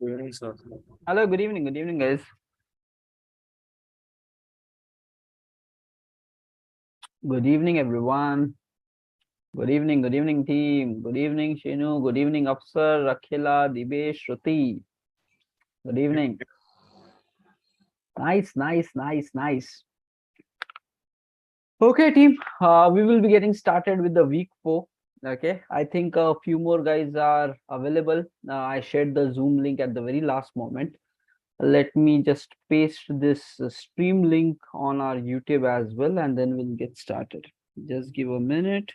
Good evening, sir. Hello, good evening, guys. Good evening, everyone. Good evening, team. Good evening, Shinu. Good evening, Afsar, Rakhila, Dibesh, Shruti. Good evening. Nice. Okay, team. We will be getting started with the week 4. Okay, I think a few more guys are available. I shared the Zoom link at the very last moment. Let me just paste this stream link on our YouTube as well, and then we'll get started. Just give a minute.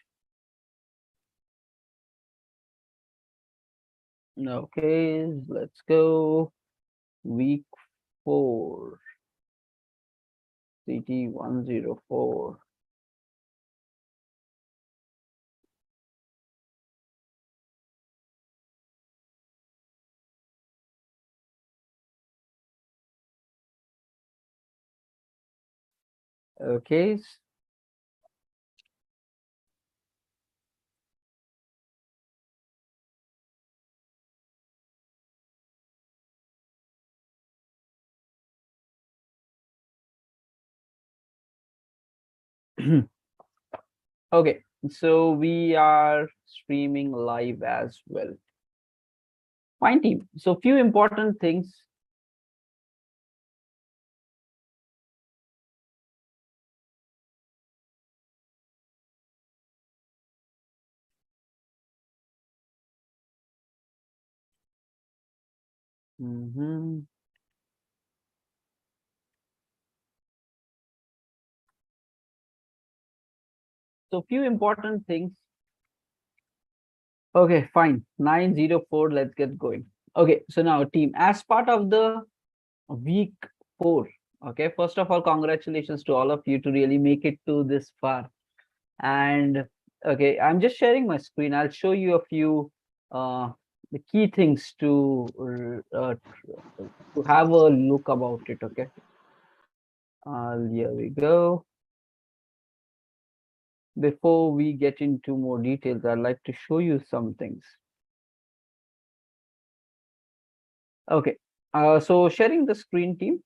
Okay, let's go. Week 4, CT104. Okay. Okay, so we are streaming live as well. Fine, team. So few important things. So few important things. Okay, fine. 904, let's get going. Okay, so now team, as part of the week 4, okay, first of all, congratulations to all of you to really make it to this far. And okay, I'm just sharing my screen. I'll show you a few the key things to have a look about it. Okay, here we go. Before we get into more details, I'd like to show you some things. Okay, so sharing the screen, team.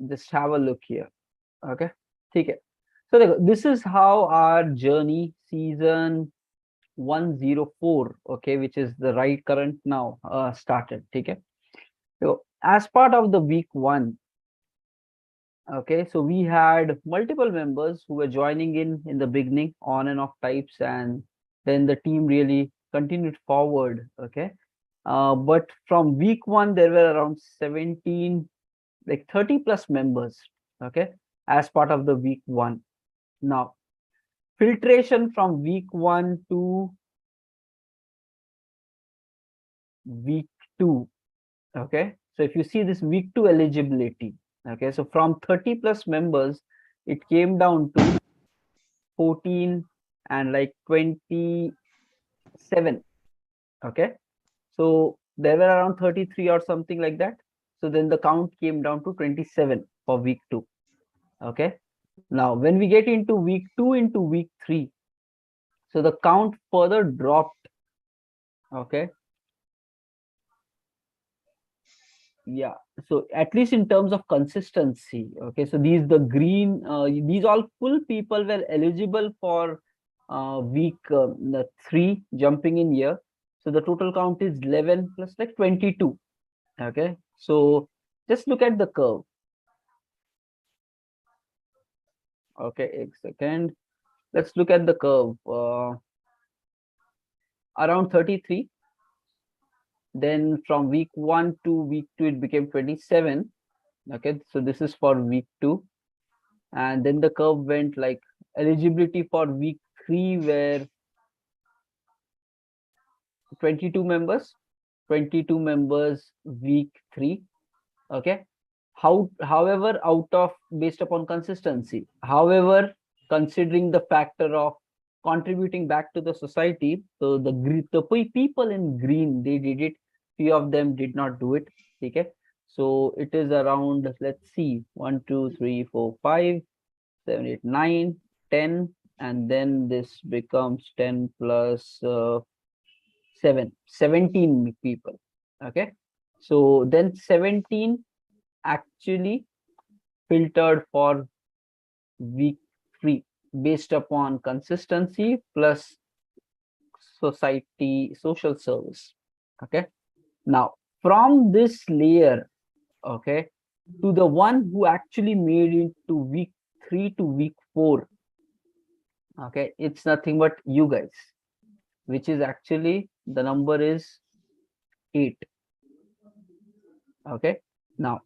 Just have a look here. Okay, take it. So this is how our journey season 104, okay, which is the right current now, started. Okay, so as part of the week 1, okay, so we had multiple members who were joining in the beginning, on and off types, and then the team really continued forward. Okay, but from week 1 there were around 17, like 30 plus members, okay, as part of the week 1. Now filtration from week 1 to week 2. Okay, so if you see this week 2 eligibility, okay, so from 30 plus members it came down to 14 and like 27. Okay, so there were around 33 or something like that. So then the count came down to 27 for week 2. Okay, now when we get into week 2 into week 3, so the count further dropped. Okay, yeah, so at least in terms of consistency. Okay, so the green, these all full people were eligible for week 3 jumping in here. So the total count is 11 plus like 22. Okay, so just look at the curve. Okay, a second, let's look at the curve. Around 33, then from week 1 to week 2 it became 27. Okay, so this is for week 2, and then the curve went like eligibility for week 3 where 22 members, week 3. Okay, however, out of based upon consistency, however, considering the factor of contributing back to the society, so the people in green, they did it, few of them did not do it. Okay, so it is around, let's see, 1 2 3 4 5 7 8 9 10, and then this becomes 10 plus 17 people. Okay, so then 17 actually filtered for week 3 based upon consistency plus social service. Okay, now from this layer, okay, to the one who actually made it to week 3 to week 4, okay, it's nothing but you guys, which is actually the number is 8. Okay, now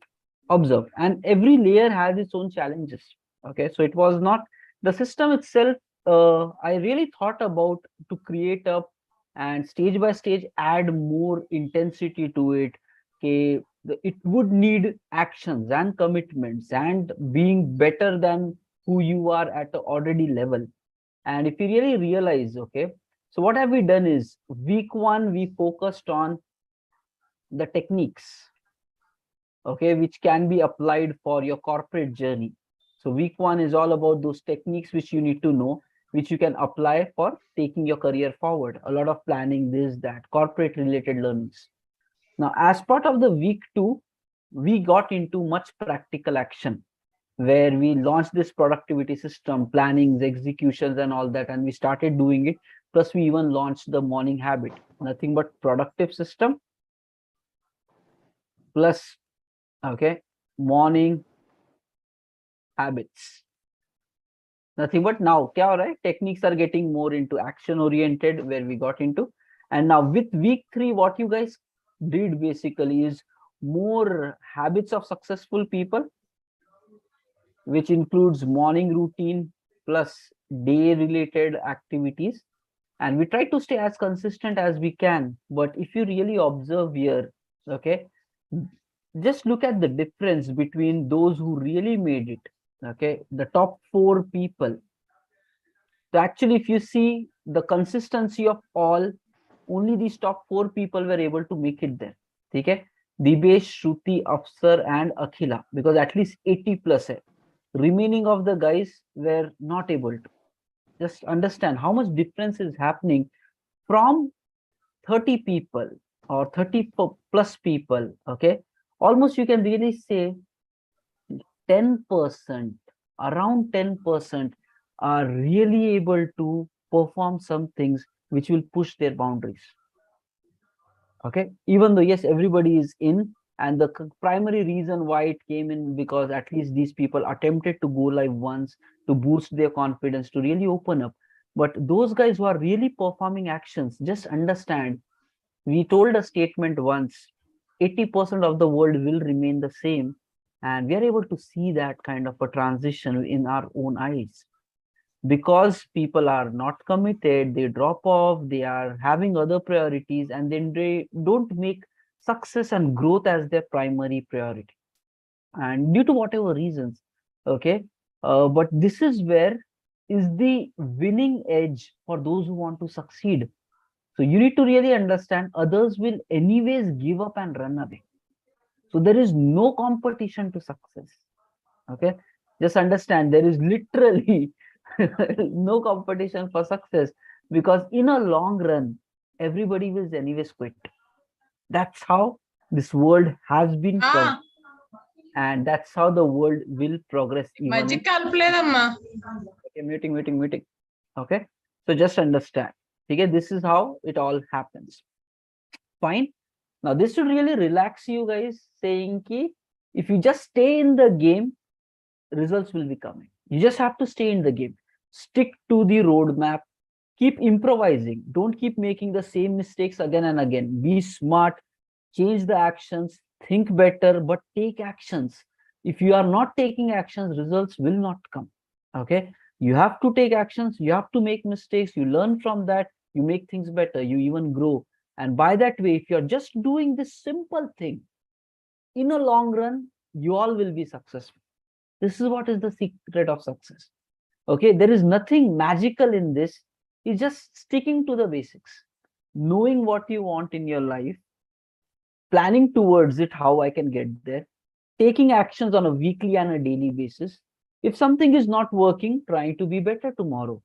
observe, and every layer has its own challenges. Okay, so it was not the system itself. I really thought about to create up and stage by stage add more intensity to it. Okay, it would need actions and commitments and being better than who you are at the already level. And if you really realize, okay, so what have we done is week 1 we focused on the techniques, okay, which can be applied for your corporate journey. So week 1 is all about those techniques which you need to know, which you can apply for taking your career forward. A lot of planning, this, that, corporate related learnings. Now, as part of the week 2, we got into much practical action where we launched this productivity system, plannings, executions, and all that, and we started doing it. Plus, we even launched the morning habit, nothing but productive system plus, okay, morning habits. Nothing but now, kya ho raha hai? Techniques are getting more into action oriented, where we got into. And now with week 3, what you guys did basically is more habits of successful people, which includes morning routine plus day related activities. And we try to stay as consistent as we can. But if you really observe here, okay, just look at the difference between those who really made it. Okay, the top 4 people. So actually, if you see the consistency of all, only these top 4 people were able to make it there. Okay, Dibesh, Shruti, Afsar, and Akhila, because at least 80 plus hai. Remaining of the guys were not able to. Just understand how much difference is happening from 30 people or 30 plus people. Okay, almost you can really say 10%, around 10% are really able to perform some things which will push their boundaries. Okay, even though yes, everybody is in, and the primary reason why it came in because at least these people attempted to go live once to boost their confidence, to really open up. But those guys who are really performing actions, just understand, we told a statement once, 80% of the world will remain the same, and we are able to see that kind of a transition in our own eyes. Because people are not committed, they drop off, they are having other priorities, and then they don't make success and growth as their primary priority, and due to whatever reasons. Okay, but this is where is the winning edge for those who want to succeed. So you need to really understand others will anyways give up and run away. So there is no competition to success. Okay, just understand there is literally no competition for success, because in a long run everybody will anyways quit. That's how this world has been and that's how the world will progress even in. Okay, muting. Okay, so just understand. Okay, this is how it all happens. Fine. Now this should really relax you guys, saying ki if you just stay in the game, results will be coming. You just have to stay in the game. Stick to the roadmap. Keep improvising. Don't keep making the same mistakes again and again. Be smart. Change the actions. Think better, but take actions. If you are not taking actions, results will not come. Okay. You have to take actions. You have to make mistakes. You learn from that. You make things better. You even grow. And by that way, if you're just doing this simple thing, in a long run, you all will be successful. This is what is the secret of success. Okay, there is nothing magical in this. It's just sticking to the basics, knowing what you want in your life, planning towards it, how I can get there, taking actions on a weekly and a daily basis. If something is not working, trying to be better tomorrow.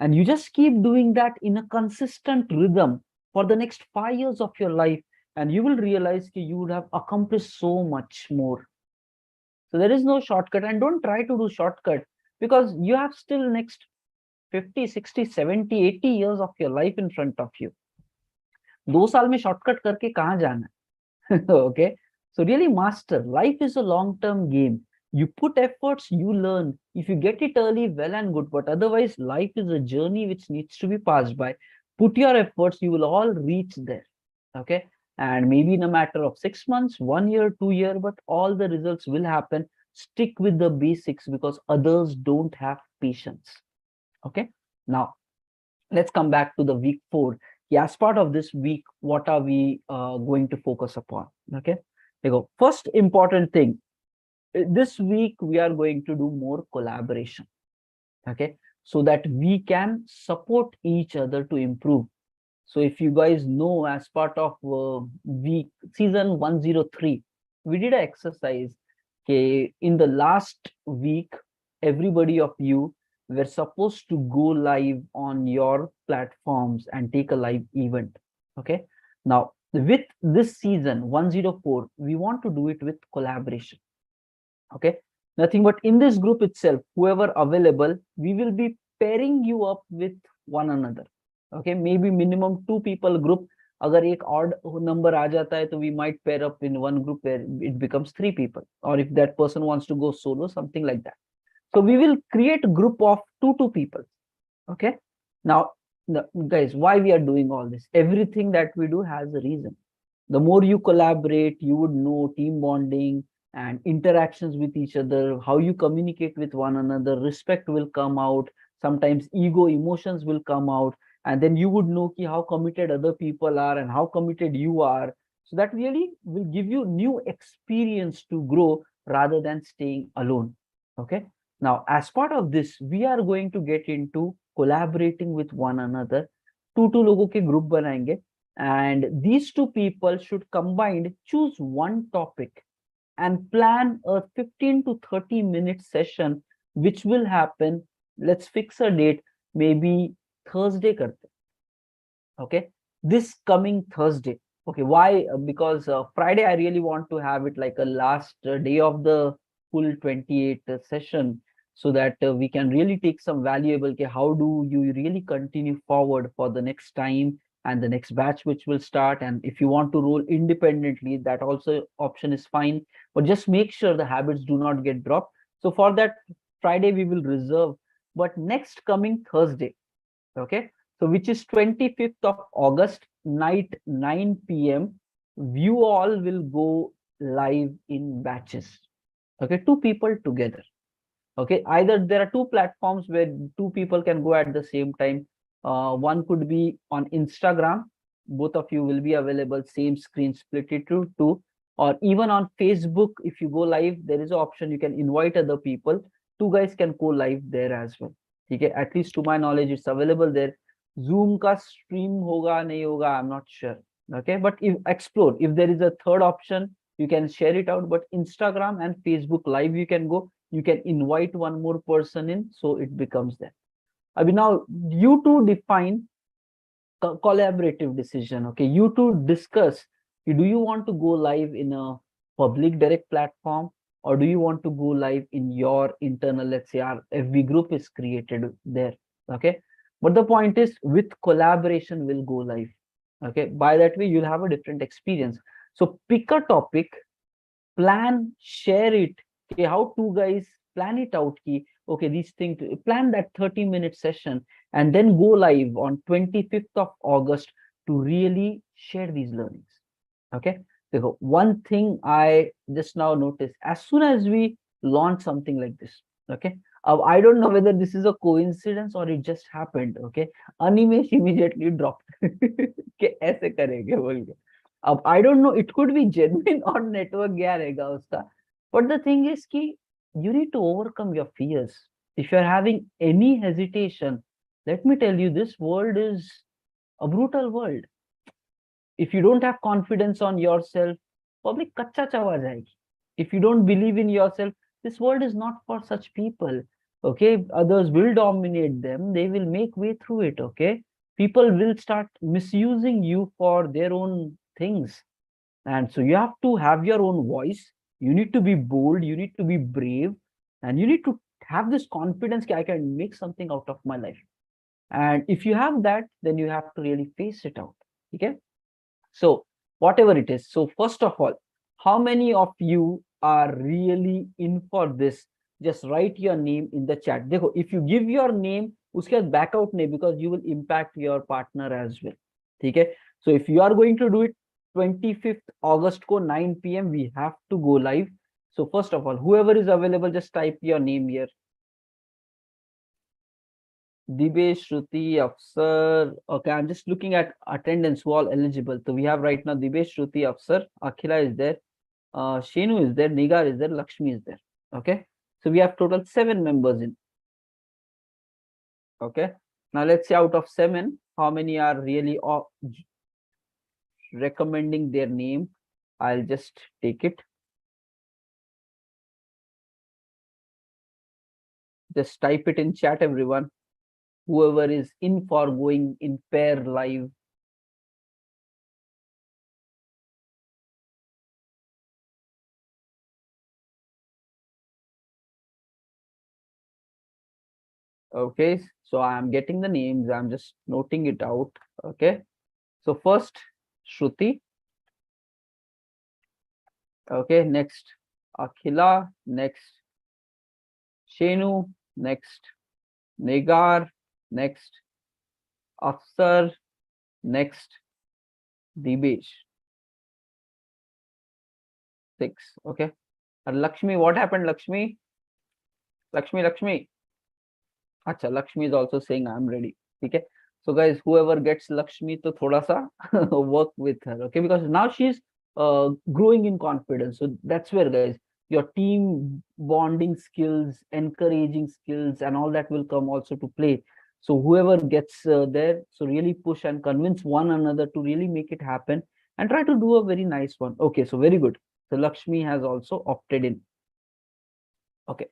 And you just keep doing that in a consistent rhythm. for the next 5 years of your life, and you will realize that you would have accomplished so much more. So there is no shortcut, and don't try to do shortcut, because you have still next 50, 60, 70, 80 years of your life in front of you. 2 साल में shortcut करके कहाँ जाना है? Okay, so really master. Life is a long-term game. You put efforts, you learn. If you get it early, well and good. But otherwise, life is a journey which needs to be passed by. Put your efforts, you will all reach there. Okay, and maybe in a matter of 6 months, 1 year, 2 year, but all the results will happen. Stick with the basics, because others don't have patience. Okay, now let's come back to the week 4. As part of this week, what are we going to focus upon? Okay, there you go. First important thing, this week we are going to do more collaboration. Okay, so that we can support each other to improve. So if you guys know, as part of week season 103, we did an exercise. Okay, in the last week, everybody of you were supposed to go live on your platforms and take a live event. Okay, now with this season 104, we want to do it with collaboration. Okay, nothing but in this group itself, whoever available, we will be pairing you up with one another. Okay, maybe minimum 2 people group. अगर एक odd number आ जाता है, तो we might pair up in one group where it becomes 3 people, or if that person wants to go solo, something like that. So we will create a group of 2 people. Okay, now guys, why we are doing all this? Everything that we do has a reason. The more you collaborate, you would know team bonding and interactions with each other, how you communicate with one another, respect will come out, sometimes ego, emotions will come out, and then you would know how committed other people are and how committed you are. So that really will give you new experience to grow rather than staying alone. Okay, now as part of this, we are going to get into collaborating with one another. 2 लोगों के group बनाएंगे, and these 2 people should combined choose one topic and plan a 15 to 30 minute session, which will happen. Let's fix a date, maybe Thursday karte. Okay, this coming Thursday. Okay, why? Because Friday I really want to have it like a last day of the full 28 session, so that we can really take some valuable. Okay, how do you really continue forward for the next time and the next batch which will start? And if you want to roll independently, that also option is fine, but just make sure the habits do not get dropped. So for that, Friday we will reserve. But next coming Thursday, okay, so which is 25th of August, night 9 p.m, you all will go live in batches. Okay, 2 people together. Okay, either there are 2 platforms where 2 people can go at the same time. One could be on Instagram, both of you will be available, same screen, split it to 2, or even on Facebook. If you go live, there is an option you can invite other people. 2 guys can go live there as well. Okay, at least to my knowledge, it's available there. Zoom ka stream hoga nahi hoga, I'm not sure. Okay, but if explore, if there is a third option, you can share it out. But Instagram and Facebook live, you can go, you can invite one more person in, so it becomes that. I mean, now you two define collaborative decision. Okay, you two discuss, do you want to go live in a public direct platform, or do you want to go live in your internal, let's say our FB group is created there. Okay, but the point is, with collaboration will go live. Okay, by that way you'll have a different experience. So pick a topic, plan, share it. Okay, how 2 guys plan it out, key, okay, these things, plan that 30-minute session, and then go live on 25th of August to really share these learnings. Okay, so one thing I just now noticed, as soon as we launch something like this, okay, I don't know whether this is a coincidence or it just happened. Okay, Animesh immediately dropped. कि ऐसे करेंगे बोल के. अब I don't know, it could be genuine or network गया रहेगा उसका. But the thing is कि you need to overcome your fears. If you're having any hesitation, let me tell you, this world is a brutal world. If you don't have confidence on yourself, public kacha chawa jayegi. If you don't believe in yourself, this world is not for such people. Okay, others will dominate them, they will make way through it. Okay, people will start misusing you for their own things. And so you have to have your own voice. You need to be bold, you need to be brave, and you need to have this confidence that I can make something out of my life. And if you have that, then you have to really face it out. Okay. So whatever it is. So first of all, how many of you are really in for this? Just write your name in the chat. Dekho, if you give your name, uske baad back out nahi, because you will impact your partner as well. Okay. So if you are going to do it 25th August ko 9 p.m, we have to go live. So first of all, whoever is available, just type your name here. Dibesh, Shruti, Afsar. Okay, I'm just looking at attendance who all eligible. So we have right now Dibesh, Shruti, Afsar, Akhila is there, Shenu is there, Nigar is there, Lakshmi is there. Okay, so we have total 7 members in. Okay, now let's see out of 7, how many are really recommending their name. I'll just take it. Just type it in chat, everyone. Whoever is in for going in pair live. Okay, so I'm getting the names, I'm just noting it out. Okay, so first Shruti. Okay, next Akhila, next Shenu, next Negar, next Afsar, next Dibesh. 6. Okay, and Lakshmi, what happened? Lakshmi. Acha, Lakshmi is also saying I'm ready. Okay, so guys, whoever gets Lakshmi, to thoda sa work with her. Okay, because now she's growing in confidence. So that's where, guys, your team bonding skills, encouraging skills, and all that will come also to play. So whoever gets there, so really push and convince one another to really make it happen, and try to do a very nice one. Okay, so very good. So Lakshmi has also opted in. Okay.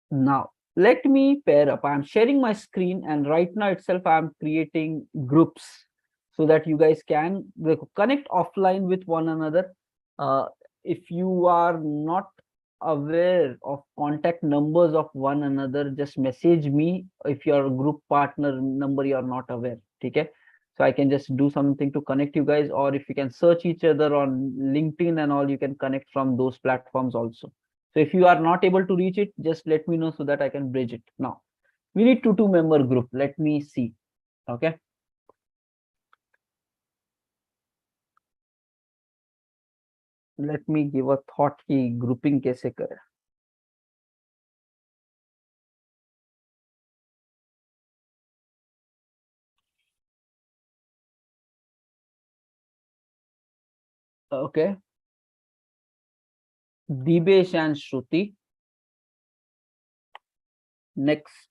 Now, let me pair up. I'm sharing my screen, and right now itself, I'm creating groups so that you guys can connect offline with one another. If you are not aware of contact numbers of one another, just message me. If your group partner number you are not aware, okay? So I can just do something to connect you guys, or if you can search each other on LinkedIn and all, you can connect from those platforms also. So if you are not able to reach it, just let me know so that I can bridge it. Now, we need two member group. Let me see. Okay. Let me give a thought ki grouping kaise kare. Okay. Dibesh and Shruti. Next.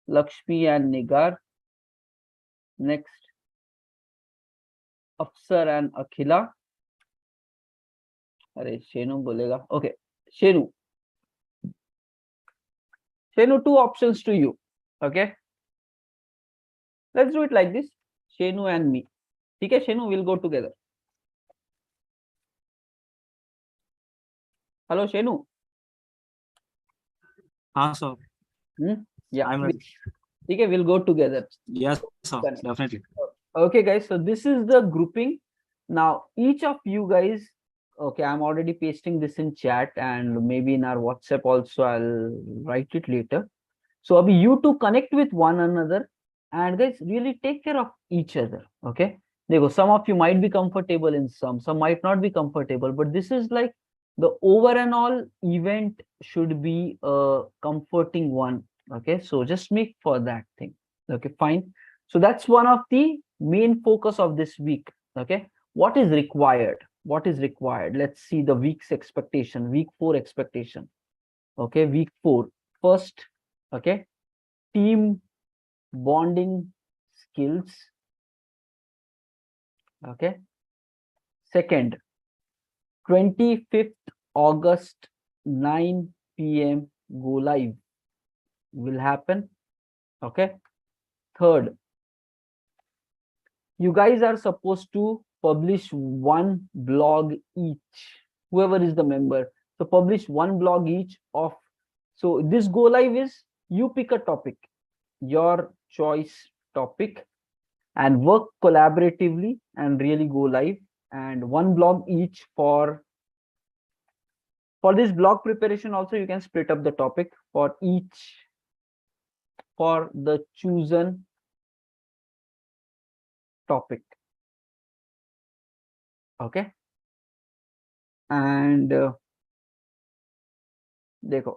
Lakshmi and Nigar. Next. Afsar and Akhila. Arey, Shenu bolega. Okay. Shenu. Shenu, 2 options to you. Okay. Let's do it like this. Shenu and me. Okay, Shenu, we'll go together. Hello, Shenu. Sir. Yeah. I'm ready. Okay, we'll go together. Yes, sir. Definitely. Okay, guys. So this is the grouping. Now, each of you guys, okay, I'm already pasting this in chat, and maybe in our WhatsApp also, I'll write it later. So Abhi, you two connect with one another, and guys, really take care of each other. Okay. Some of you might be comfortable in some might not be comfortable, but this is like the over and all event should be a comforting one. Okay, so just make for that thing. Okay, fine. So that's one of the main focus of this week. Okay, what is required? What is required? Let's see the week's expectation, week 4 expectation. Okay, week 4. First, okay, team bonding skills. Okay. Second, 25th August, 9 p.m. go live will happen. Okay. Third, you guys are supposed to publish one blog each, whoever is the member. So publish one blog each of, so this go live is you pick a topic, your choice topic, and work collaboratively and really go live, and one blog each for this blog preparation. Also, you can split up the topic for each, for the chosen topic. Okay. And देखो,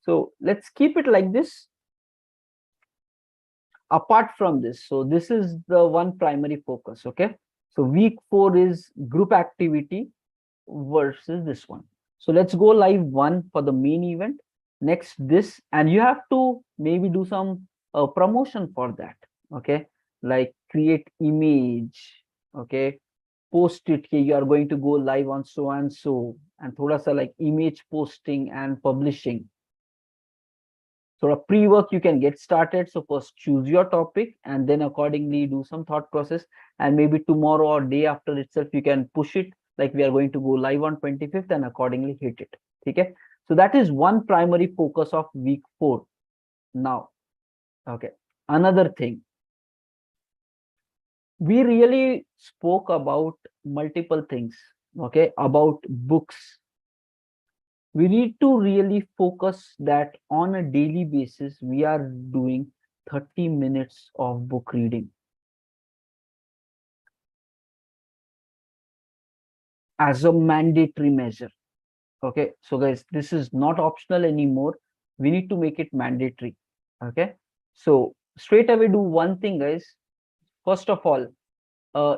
so let's keep it like this. Apart from this, so this is the one primary focus. Okay, so week 4 is group activity versus this one. So let's go live one for the main event, next this, and you have to maybe do some promotion for that. Okay, like create image, okay, post it here, you are going to go live on so and so, and thoda sa like image posting and publishing. So a pre-work you can get started. So first choose your topic and then accordingly do some thought process, and maybe tomorrow or day after itself you can push it, like we are going to go live on 25th, and accordingly hit it. Okay, so that is one primary focus of week 4. Now, okay, another thing, we really spoke about multiple things, okay, about books. We need to really focus that on a daily basis we are doing 30 minutes of book reading as a mandatory measure. Okay, so guys, this is not optional anymore, we need to make it mandatory. Okay, so straight away do one thing, guys. First of all,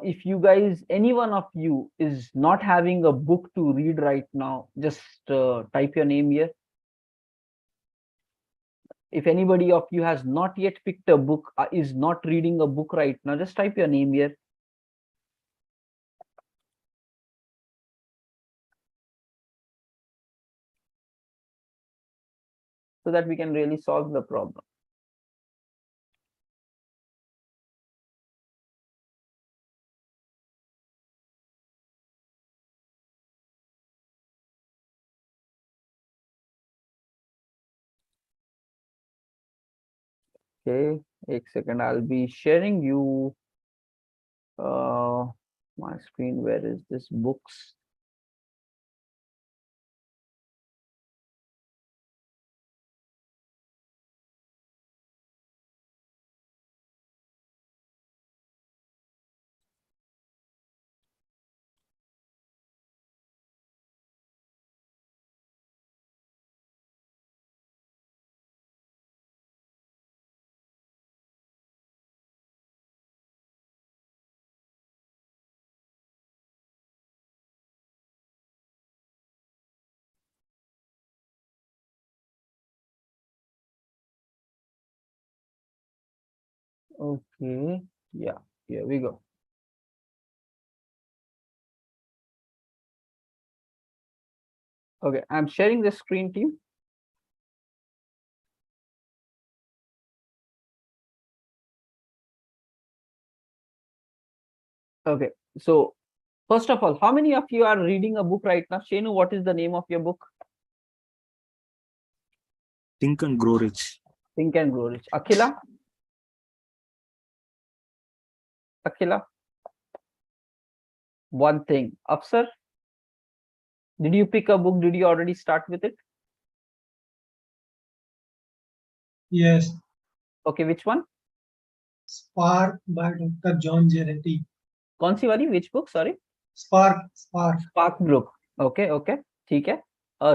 if you guys, any one of you is not having a book to read right now, just type your name here. If anybody of you has not yet picked a book, is not reading a book right now, just type your name here. So that we can really solve the problem. Okay, एक second, I'll be sharing you my screen. Where is this books? Okay, yeah, here we go. Okay, I'm sharing the screen, team. Okay, so first of all, how many of you are reading a book right now? Shenu, what is the name of your book? Think and Grow Rich. Think and Grow Rich. Akhila? Akhila? One thing. Afsar? Did you pick a book? Did you already start with it? Yes. Okay, which one? Spark by Dr. John Geretti. कौन सी वाली? Which book? Sorry. Spark book. Okay, okay. ठीक है.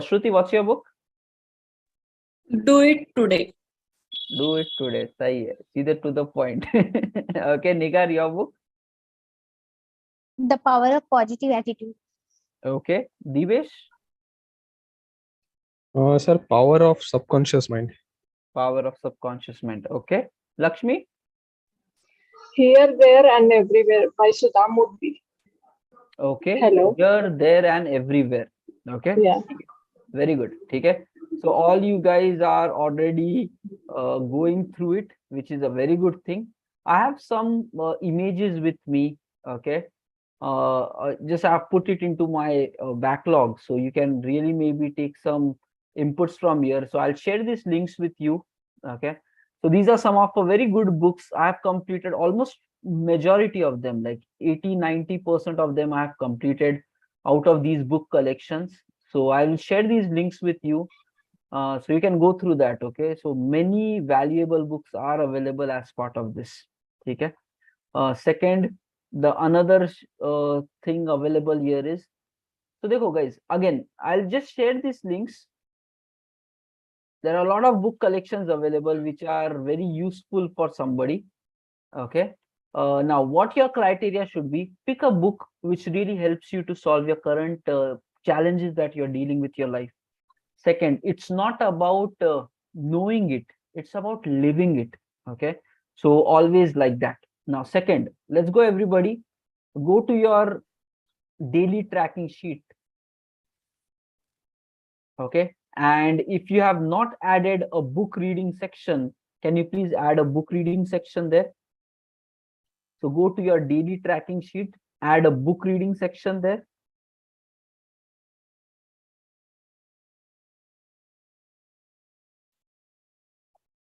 Shruti, what's your book? Do it today. Do it today. सही है. सीधे to the point. Okay, Nigar, your book? The Power of Positive Attitude. Okay. Divesh? Sir, Power of Subconscious Mind. Power of Subconscious Mind. Okay. Lakshmi? Here, There, and Everywhere by Sudha Murthy. Okay. Hello. Here, there, and everywhere. Okay. Yeah. Very good. Okay. So all you guys are already going through it, which is a very good thing. I have some images with me. Okay. Just I've put it into my backlog, so you can really maybe take some inputs from here. So I'll share these links with you. Okay. So these are some of the very good books. I have completed almost majority of them, like 80-90% of them I have completed out of these book collections. So I will share these links with you, so you can go through that. Okay. So many valuable books are available as part of this. Okay. Second, the another thing available here is, so देखो guys, again I'll just share these links. There are a lot of book collections available which are very useful for somebody. Okay. Now what your criteria should be: pick a book which really helps you to solve your current challenges that you're dealing with your life. Second, it's not about knowing it, it's about living it. Okay. So always like that. Now second, let's go everybody, go to your daily tracking sheet. Okay. And if you have not added a book reading section, can you please add a book reading section there? So go to your daily tracking sheet, add a book reading section there.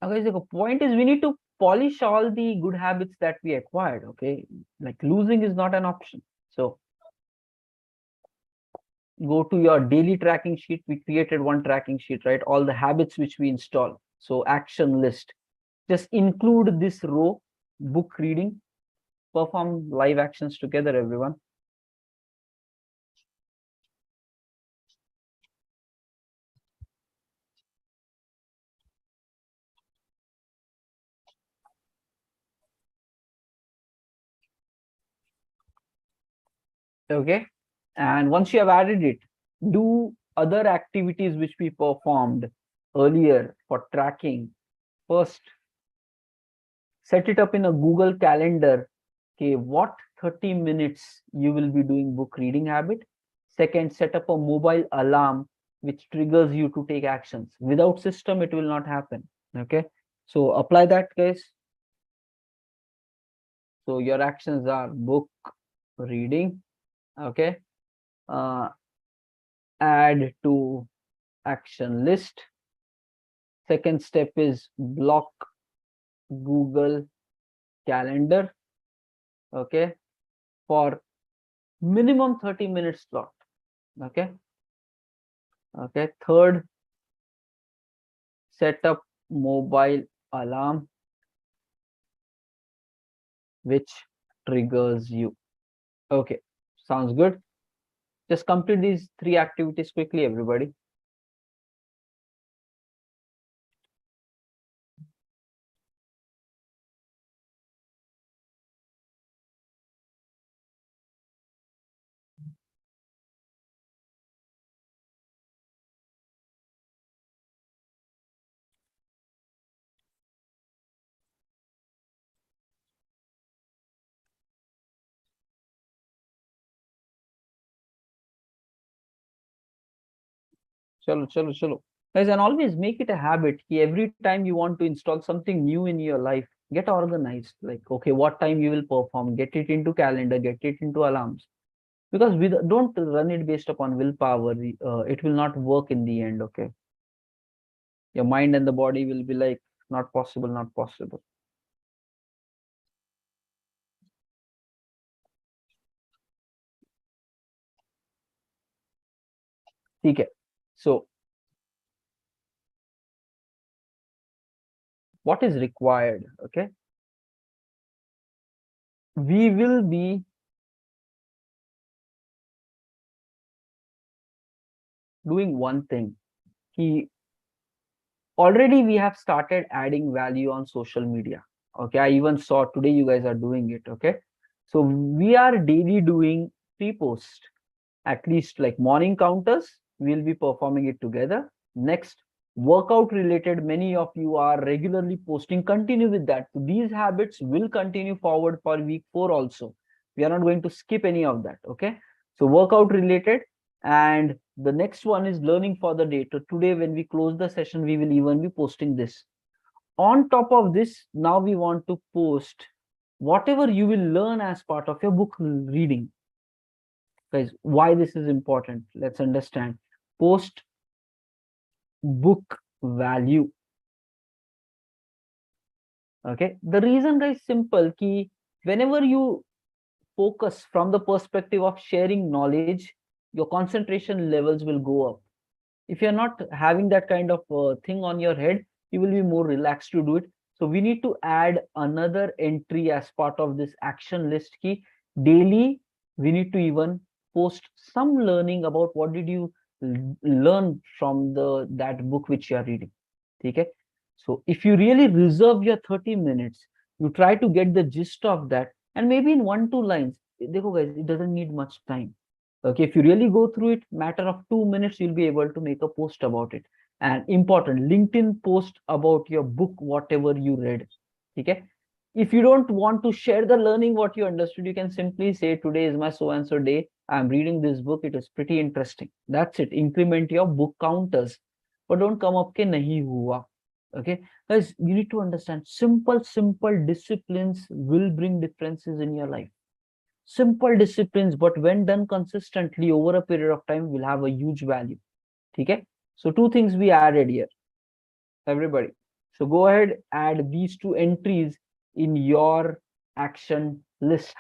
Okay, so the point is we need to polish all the good habits that we acquired. Okay, like losing is not an option. So go to your daily tracking sheet. We created one tracking sheet, right? All the habits which we install. So action list, just include this row, book reading. Perform live actions together, everyone. Okay. And once you have added it, do other activities which we performed earlier for tracking. First, set it up in a Google Calendar. Okay, what 30 minutes you will be doing book reading habit. Second, set up a mobile alarm which triggers you to take actions. Without system, it will not happen. Okay, so apply that, guys. So your actions are book reading. Okay, add to action list. Second step is block Google Calendar. Okay, for minimum 30 minutes slot. Okay. Okay. Third, set up mobile alarm which triggers you. Okay, sounds good. Just complete these 3 activities quickly, everybody. Chalo. Guys, and always make it a habit. Every time you want to install something new in your life, get organized. Like, okay, what time you will perform, get it into calendar, get it into alarms. Because we don't run it based upon willpower. It will not work in the end. Okay. Your mind and the body will be like, not possible, not possible. Okay. So what is required? Okay, we will be doing one thing. Already we have started adding value on social media. Okay, I even saw today you guys are doing it. Okay, so we are daily doing 3 posts, at least like morning counters. We'll be performing it together. Next, workout related, many of you are regularly posting. Continue with that. So these habits will continue forward for week 4 also. We are not going to skip any of that. Okay, So workout related. And the next one is learning for the day. So today when we close the session, we will even be posting this. On top of this, now we want to post whatever you will learn as part of your book reading. Guys, why this is important? Let's understand. Post book value. Okay, the reason, guys, simple. Ki whenever you focus from the perspective of sharing knowledge, your concentration levels will go up. If you're not having that kind of thing on your head, you will be more relaxed to do it. So we need to add another entry as part of this action list. Key daily we need to even post some learning about what did you learn from that book which you are reading. Okay, so if you really reserve your 30 minutes, you try to get the gist of that, and maybe in 1-2 lines. Dekho guys, it doesn't need much time. Okay, if you really go through it, matter of 2 minutes, you'll be able to make a post about it. And important, LinkedIn post about your book, whatever you read. Okay, if you don't want to share the learning what you understood, you can simply say, today is my so and so day, I'm reading this book, it is pretty interesting. That's it. Increment your book counters, but don't come up ke nahi hua. Okay, guys, you need to understand, simple disciplines will bring differences in your life. Simple disciplines, but when done consistently over a period of time, will have a huge value. Okay, so 2 things we added here, everybody. So go ahead, add these 2 entries in your action list.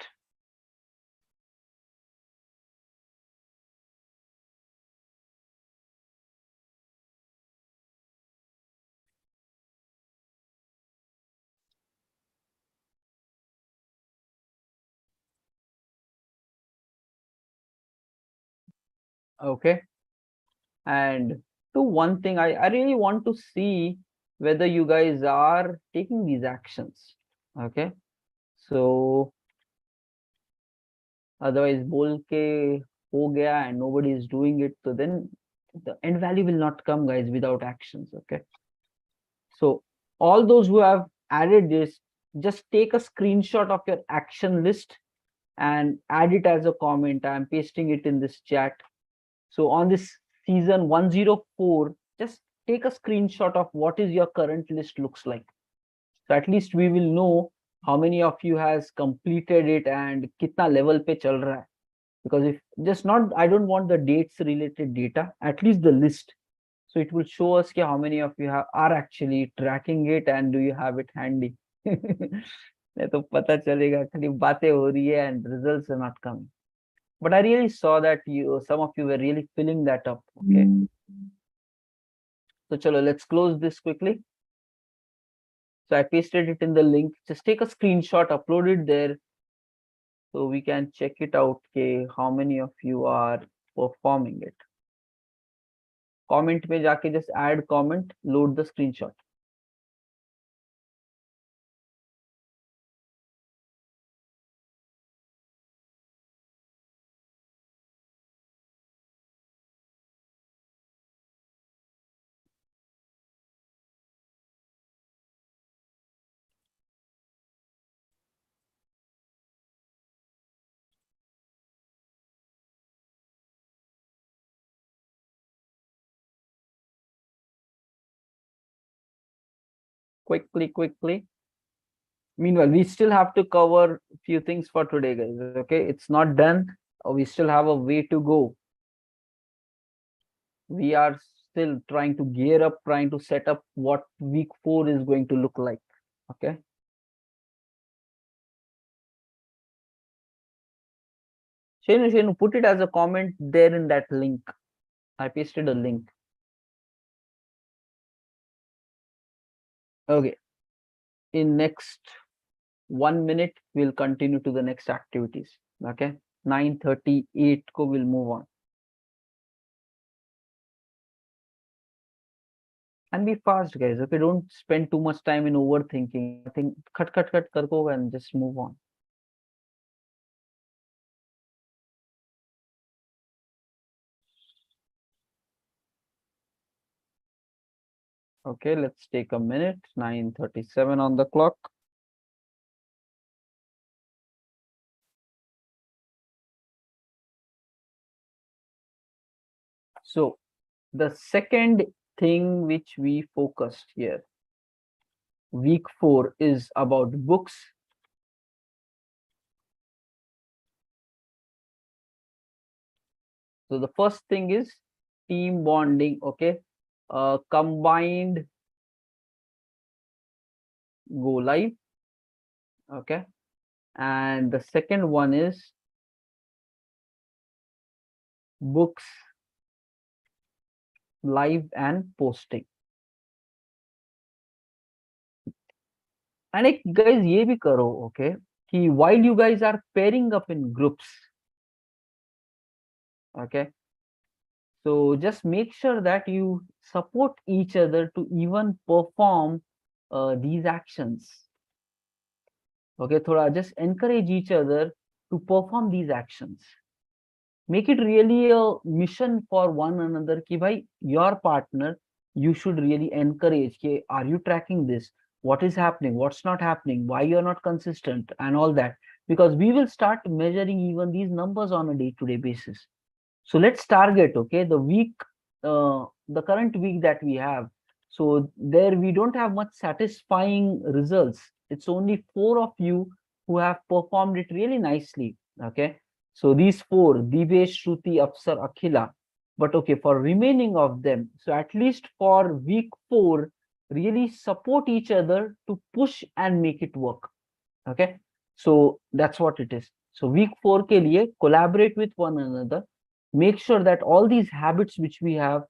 Okay, and to one thing, I really want to see whether you guys are taking these actions. Okay, so otherwise bol ke ho gaya and nobody is doing it, so then the end value will not come, guys, without actions. Okay, so all those who have added this, just take a screenshot of your action list and add it as a comment. I'm pasting it in this chat. So on this season 104, just take a screenshot of what is your current list looks like. So at least we will know how many of you has completed it and kitna level pe chal raha hai. Because if just not, I don't want the dates related data, at least the list. So it will show us how many of you are actually tracking it and do you have it handy. नहीं तो पता चलेगा खाली बातें हो रही है and results are not coming. But I really saw that some of you were really filling that up. Okay. So chalo, let's close this quickly. So I pasted it in the link. Just take a screenshot, upload it there, so we can check it out. Okay, how many of you are performing it? Comment पे जाके just add comment, load the screenshot. Quickly. Meanwhile, we still have to cover a few things for today, guys. Okay, it's not done. We still have a way to go. We are still trying to gear up, trying to set up what week 4 is going to look like. Okay. Shenu, put it as a comment there in that link. I pasted a link. Okay. In next 1 minute, we'll continue to the next activities. Okay. 9:38 ko we'll move on. And be fast, guys. Okay, don't spend too much time in overthinking. I think cut karko and just move on. Okay, let's take a minute. 9:37 on the clock. So the second thing which we focused here, week 4, is about books. So the first thing is team bonding, okay? Combined go live, okay? And the second one is books live and posting. And एक guys ये भी करो, okay, कि while you guys are pairing up in groups, okay, so just make sure that you support each other to even perform these actions. Okay, thoda just encourage each other to perform these actions. Make it really a mission for one another ki bhai, your partner, you should really encourage ki, are you tracking this? What is happening? What's not happening? Why you're not consistent and all that? Because we will start measuring even these numbers on a day-to-day basis. So let's target, okay, the week, the current week that we have. So there we don't have much satisfying results. It's only 4 of you who have performed it really nicely, okay? So these 4, Divesh, Shruti, Apsar, Akhila. But okay, for remaining of them, so at least for week 4, really support each other to push and make it work, okay? So that's what it is. So week 4 ke liye, collaborate with one another. Make sure that all these habits which we have,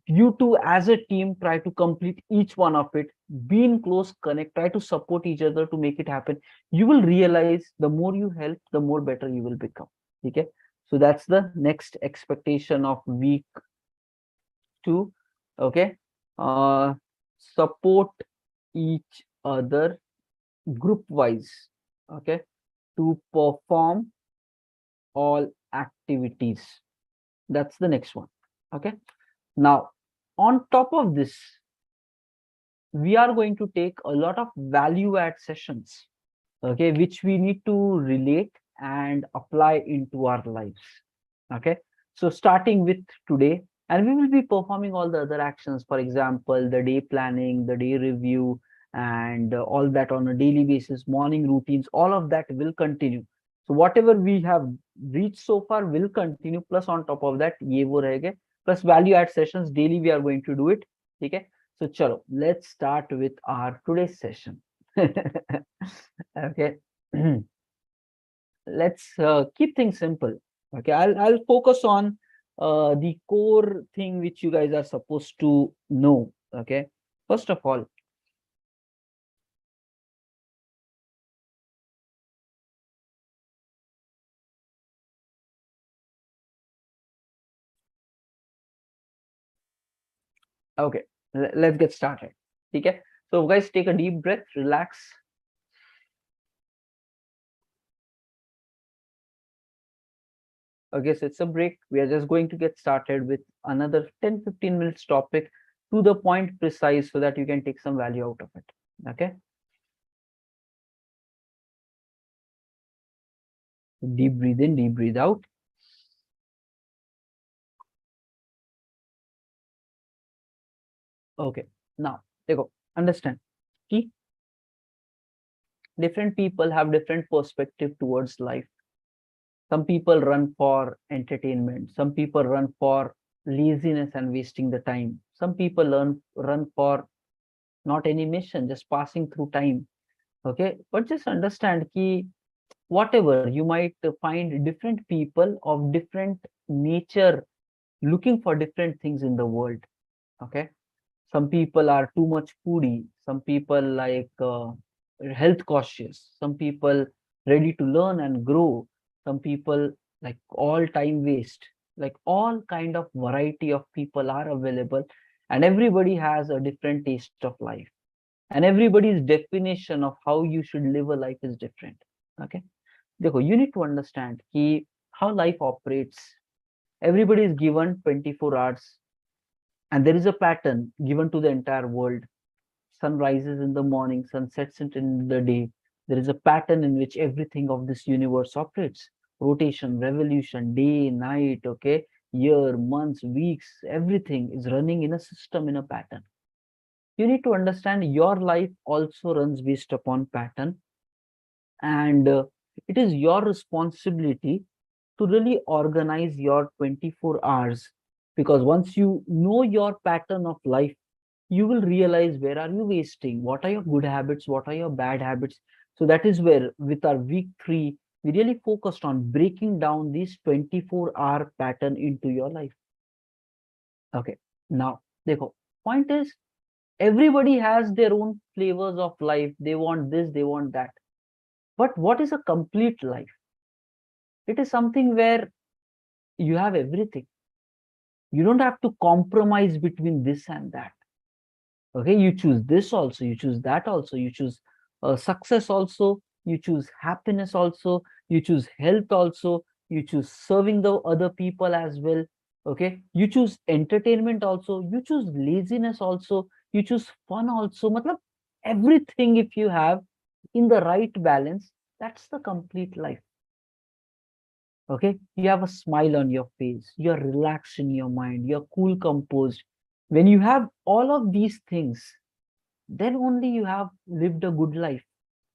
you two as a team try to complete each one of it, be in close connect, try to support each other to make it happen. You will realize the more you help, the more better you will become. Okay, so that's the next expectation of week 2. Okay, support each other group wise, okay, to perform all activities. That's the next one. Okay, now on top of this, we are going to take a lot of value add sessions, okay, which we need to relate and apply into our lives. Okay, so starting with today, and we will be performing all the other actions, for example, the day planning, the day review, and all that on a daily basis, morning routines, all of that will continue. So whatever we have reached so far will continue, plus on top of that, ye wo rahege, plus value add sessions daily we are going to do it. Okay, so chalo, let's start with our today's session. Okay. Let's keep things simple. Okay, I'll focus on the core thing which you guys are supposed to know. Okay, first of all, okay, let's get started. Okay, so guys, take a deep breath, relax. Okay, so it's a break. We are just going to get started with another 10-15 minutes topic, to the point, precise, so that you can take some value out of it. Okay, deep breathe in, deep breathe out. Okay, now देखो, understand कि different people have different perspective towards life. Some people run for entertainment, some people run for laziness and wasting the time, some people run for not any mission, just passing through time. Okay, but just understand ki whatever, you might find different people of different nature looking for different things in the world. Okay, some people are too much foodie, some people like health cautious, some people ready to learn and grow, some people like all time waste, like all kind of variety of people are available, and everybody has a different taste of life, and everybody's definition of how you should live a life is different. Okay, Dekho, you need to understand ki how life operates. Everybody is given 24 hours, and there is a pattern given to the entire world. Sun rises in the morning, sun sets it in the day. There is a pattern in which everything of this universe operates. Rotation, revolution, day, night, okay? year, months, weeks, everything is running in a system, in a pattern. You need to understand your life also runs based upon pattern, and it is your responsibility to really organize your 24 hours, because once you know your pattern of life, you will realize where are you wasting, what are your good habits, what are your bad habits. So that is where with our week 3 we really focused on breaking down this 24-hour pattern into your life. Okay, now देखो, point is everybody has their own flavors of life. They want this, they want that. But what is a complete life? It is something where you have everything. You don't have to compromise between this and that. Okay, you choose this also, you choose that also, you choose success also, you choose happiness also, you choose health also, you choose serving the other people as well. Okay, you choose entertainment also, you choose laziness also, you choose fun also. Matlab, everything if you have in the right balance, that's the complete life. Okay, you have a smile on your face, you're relaxed in your mind, you're cool, composed. When you have all of these things, then only you have lived a good life.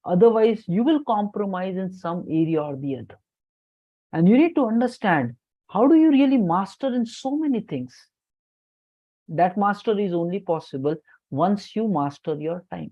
Otherwise, you will compromise in some area or the other. And you need to understand, how do you really master in so many things? That master is only possible once you master your time.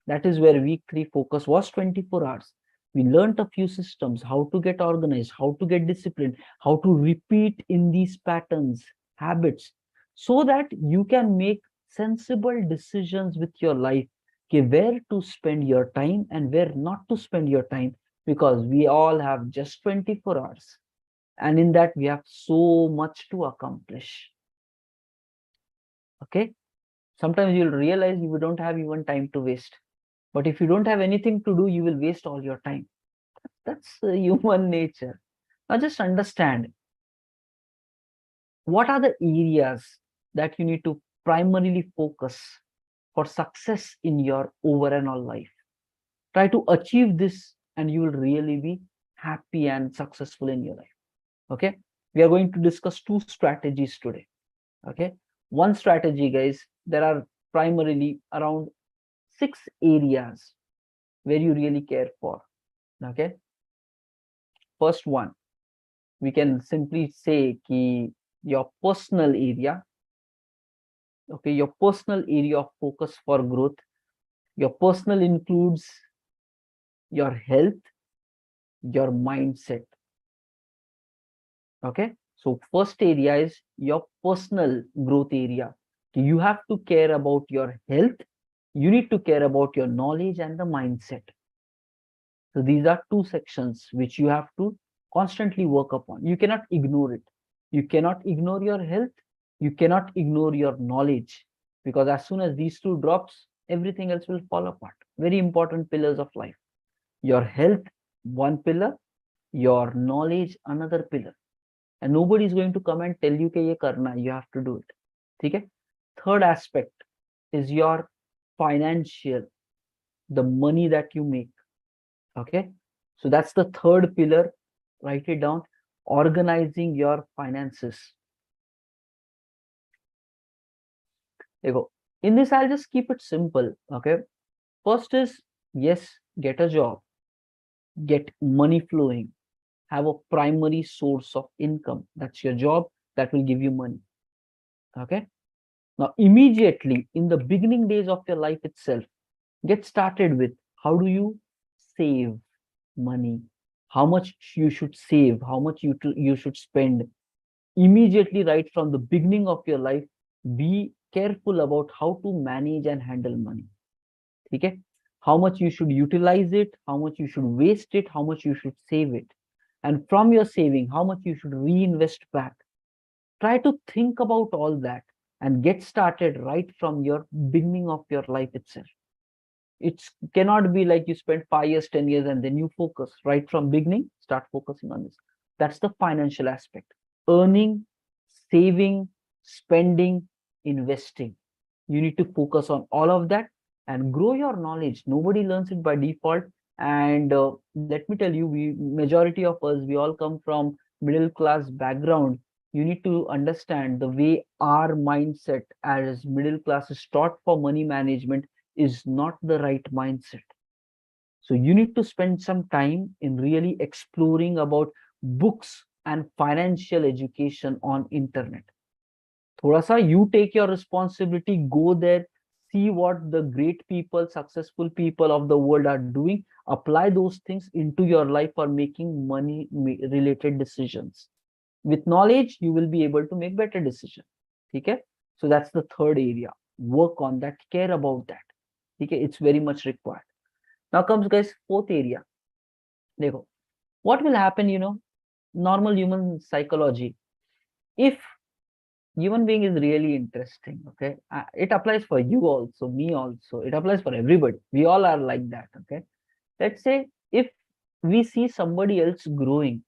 That is where week 3 focus was 24 hours. We learned a few systems, how to get organized, how to get disciplined, how to repeat in these patterns, habits, so that you can make sensible decisions with your life, okay, where to spend your time and where not to spend your time, because we all have just 24 hours. And in that, we have so much to accomplish. Okay. Sometimes you'll realize you don't have even time to waste. But if you don't have anything to do, you will waste all your time. That's human nature. Now just understand, what are the areas that you need to primarily focus for success in your overall life. Try to achieve this and you will really be happy and successful in your life. Okay, we are going to discuss 2 strategies today. Okay, one strategy, guys, there are primarily around 6 areas where you really care for. Okay, first one, we can simply say ki your personal area. Okay, your personal area of focus for growth. Your personal includes your health, your mindset. Okay, so first area is your personal growth area. You have to care about your health, you need to care about your knowledge and the mindset. So these are 2 sections which you have to constantly work upon. You cannot ignore it. You cannot ignore your health, you cannot ignore your knowledge, because as soon as these 2 drops, everything else will fall apart. Very important pillars of life. Your health, one pillar, your knowledge, another pillar. And nobody is going to come and tell you कि ये करना, you have to do it. ठीक है? Third aspect is your financial, the money that you make. Okay, so that's the third pillar. Write it down. Organizing your finances. There you go. In this, I'll just keep it simple. Okay, first is, yes, get a job, get money flowing, have a primary source of income. That's your job, that will give you money. Okay, now immediately in the beginning days of your life itself, get started with how do you save money, how much you should save, how much you should spend. Immediately right from the beginning of your life, be careful about how to manage and handle money. Okay, how much you should utilize it, how much you should waste it, how much you should save it, and from your saving, how much you should reinvest back. Try to think about all that and get started right from your beginning of your life itself. It cannot be like you spend 5 years, 10 years, and then you focus. Right from beginning, start focusing on this. That's the financial aspect. Earning, saving, spending, investing. You need to focus on all of that and grow your knowledge. Nobody learns it by default. And let me tell you, majority of us, we all come from middle class background. you need to understand the way our mindset as middle class is taught for money management is not the right mindset. So you need to spend some time in really exploring about books and financial education on internet. Thoda sa you take your responsibility, go there, see what the great people, successful people of the world are doing, apply those things into your life for making money related decisions. With knowledge, you will be able to make better decisions. Okay? So that's the third area. Work on that, care about that. Okay? It's very much required. Now comes, guys, fourth area. Dekho, what will happen, normal human psychology. If human being is really interesting, okay, it applies for you also, me also, it applies for everybody. We all are like that, okay. Let's say if we see somebody else growing,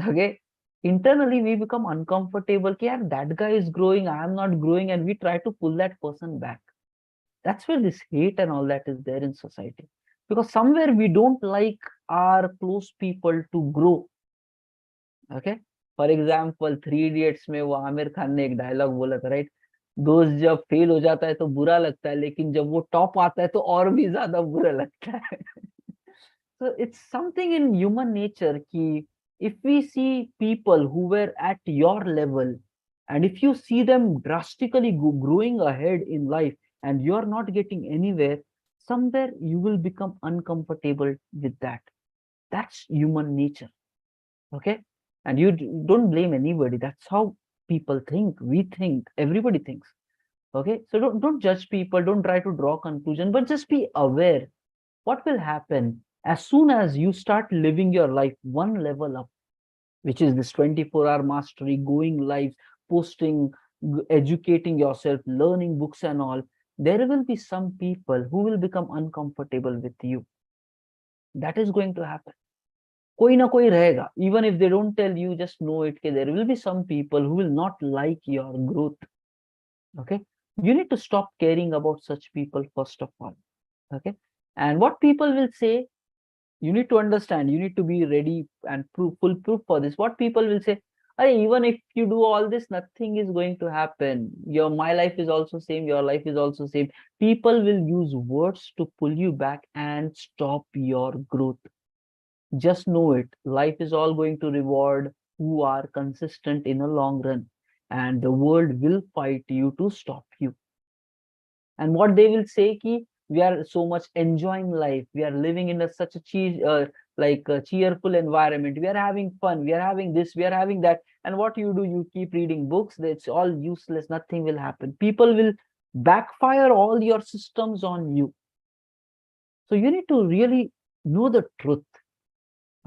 okay, internally we become uncomfortable. Yeah, that guy is growing, I am not growing, and we try to pull that person back. That's where this hate and all that is there in society, because somewhere we don't like our close people to grow. Okay, for example three idiots में वो आमिर खान ने एक dialogue बोला था, right, दोस्त जब fail हो जाता है तो बुरा लगता है, लेकिन जब वो टॉप आता है तो और भी ज्यादा बुरा लगता है. So it's something in human nature कि if we see people who were at your level and if you see them drastically growing ahead in life and you're not getting anywhere, somewhere you will become uncomfortable with that. That's human nature. Okay, and you don't blame anybody. That's how people think, we think, everybody thinks. Okay, so don't judge people, don't try to draw conclusion, but just be aware what will happen as soon as you start living your life one level up, which is this 24-hour mastery, going live, posting, educating yourself, learning books and all. There will be some people who will become uncomfortable with you. That is going to happen. कोई ना कोई रहेगा. Even if they don't tell you, just know it, that there will be some people who will not like your growth. Okay, you need to stop caring about such people first of all. Okay, and what people will say, you need to understand, you need to be ready and full proof for this. What people will say, even if you do all this, nothing is going to happen. My life is also same, your life is also same. People will use words to pull you back and stop your growth. Just know it, life is all going to reward who are consistent in a long run, and the world will fight you to stop you. And what they will say ki we are so much enjoying life, we are living in such a cheerful environment, we are having fun, we are having this, we are having that, and what you do, you keep reading books, that's all useless, nothing will happen. People will backfire all your systems on you. So you need to really know the truth.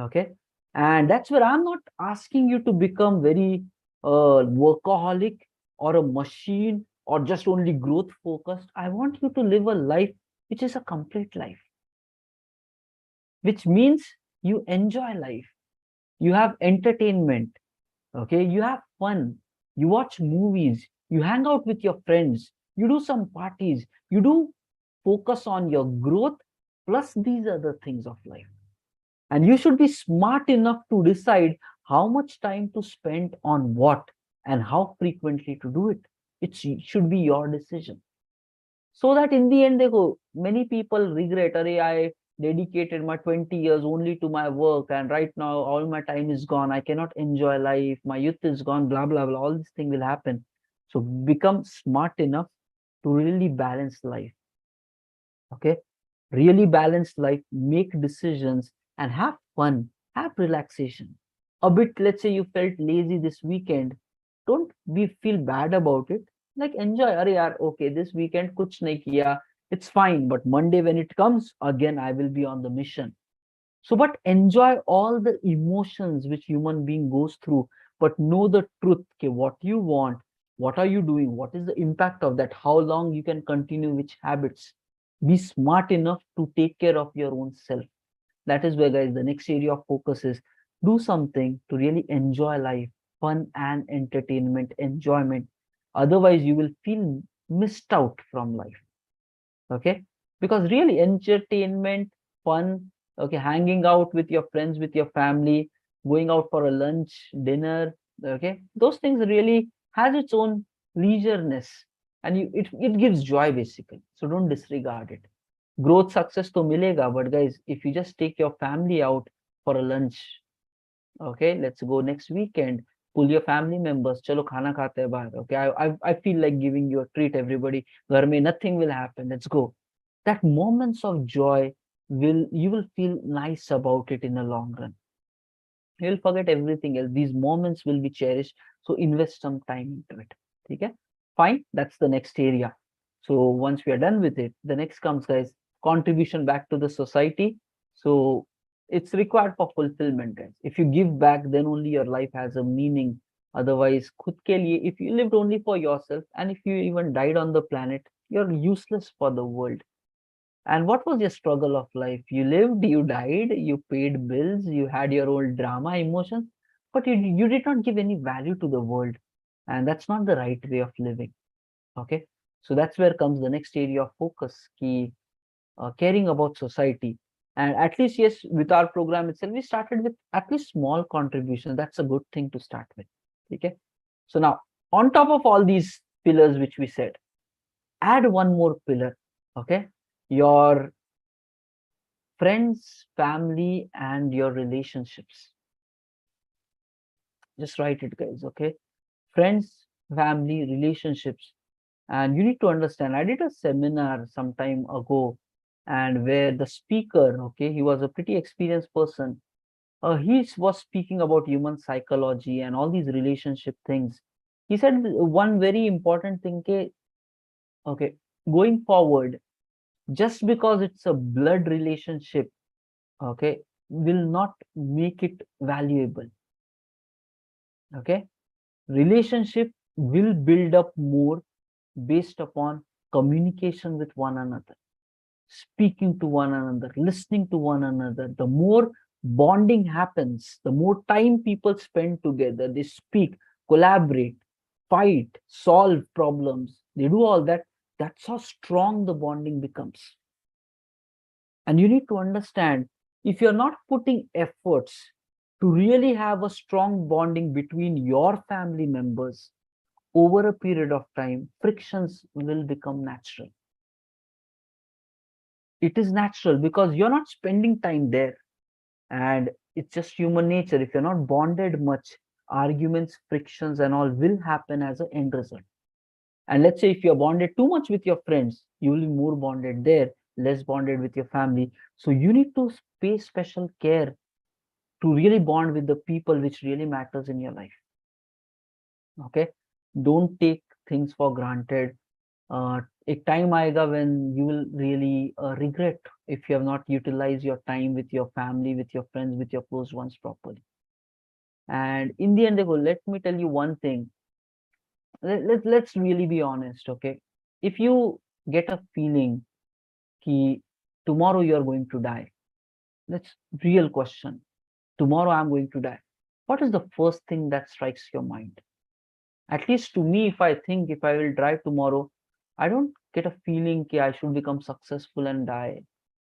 Okay, and that's where I'm not asking you to become very workaholic or a machine or just only growth focused. I want you to live a life which is a complete life, which means you enjoy life, you have entertainment, okay, you have fun, you watch movies, you hang out with your friends, you do some parties, you do focus on your growth plus these other things of life. And you should be smart enough to decide how much time to spend on what and how frequently to do it. It should be your decision. So that in the end, many people regret, I dedicated my 20 years only to my work, and right now all my time is gone. I cannot enjoy life. My youth is gone, blah, blah, blah. All this thing will happen. So become smart enough to really balance life. Okay? Really balance life, make decisions, and have fun, have relaxation. A bit, let's say you felt lazy this weekend, don't feel bad about it. Like enjoy, okay, this weekend kuch nahi kiya, it's fine, but Monday when it comes, again, I will be on the mission. So, but enjoy all the emotions which human being goes through, but know the truth, okay, what you want, what are you doing, what is the impact of that, how long you can continue, which habits. Be smart enough to take care of your own self. That is where, guys, the next area of focus is do something to really enjoy life, fun and entertainment, enjoyment. Otherwise, you will feel missed out from life. Okay, because really entertainment, fun, okay, hanging out with your friends, with your family, going out for a lunch, dinner, Okay, those things really has its own leisureness, and it gives joy basically. So don't disregard it. Growth success to milega, but guys, if you just take your family out for a lunch, okay, let's go next weekend, pull your family members, chalo khana khate hai bahar, okay, I feel like giving you a treat, everybody, ghar mein nothing will happen, let's go. That moments of joy you will feel nice about it in the long run. You'll forget everything else. These moments will be cherished. So invest some time into it. Okay? Fine. That's the next area. So once we are done with it, the next comes, guys, contribution back to the society. So it's required for fulfillment, guys. If you give back, then only your life has a meaning. Otherwise, khud ke liye, if you lived only for yourself, and if you even died on the planet, you're useless for the world. And what was your struggle of life? You lived, you died, you paid bills, you had your own drama, emotions, but you did not give any value to the world. And that's not the right way of living. Okay. So that's where comes the next area of focus, key, caring about society. And at least, yes, with our program itself, we started with at least small contributions. That's a good thing to start with. Okay. So now, on top of all these pillars which we said, add one more pillar. Okay. Your friends, family, and your relationships. Just write it, guys. Okay. Friends, family, relationships. And you need to understand, I did a seminar some time ago, and where the speaker, okay, he was a pretty experienced person. He was speaking about human psychology and all these relationship things. He said one very important thing, okay, going forward, just because it's a blood relationship, okay, will not make it valuable. Okay, relationship will build up more based upon communication with one another, speaking to one another, listening to one another. The more bonding happens, the more time people spend together, they speak, collaborate, fight, solve problems, they do all that. That's how strong the bonding becomes. And you need to understand, if you're not putting efforts to really have a strong bonding between your family members over a period of time, frictions will become natural. It is natural because you're not spending time there, and it's just human nature. If you're not bonded much, arguments, frictions, and all will happen as an end result. And let's say if you're bonded too much with your friends, you will be more bonded there, less bonded with your family. So you need to pay special care to really bond with the people which really matters in your life. Okay, don't take things for granted. एक time आएगा when you will really regret if you have not utilized your time with your family, with your friends, with your close ones properly. And in the end, let me tell you one thing. Let's really be honest, okay? If you get a feeling that tomorrow you're going to die, that's real question. Tomorrow I'm going to die. What is the first thing that strikes your mind? At least to me, if I think if I will die tomorrow, I don't get a feeling that I should become successful and die,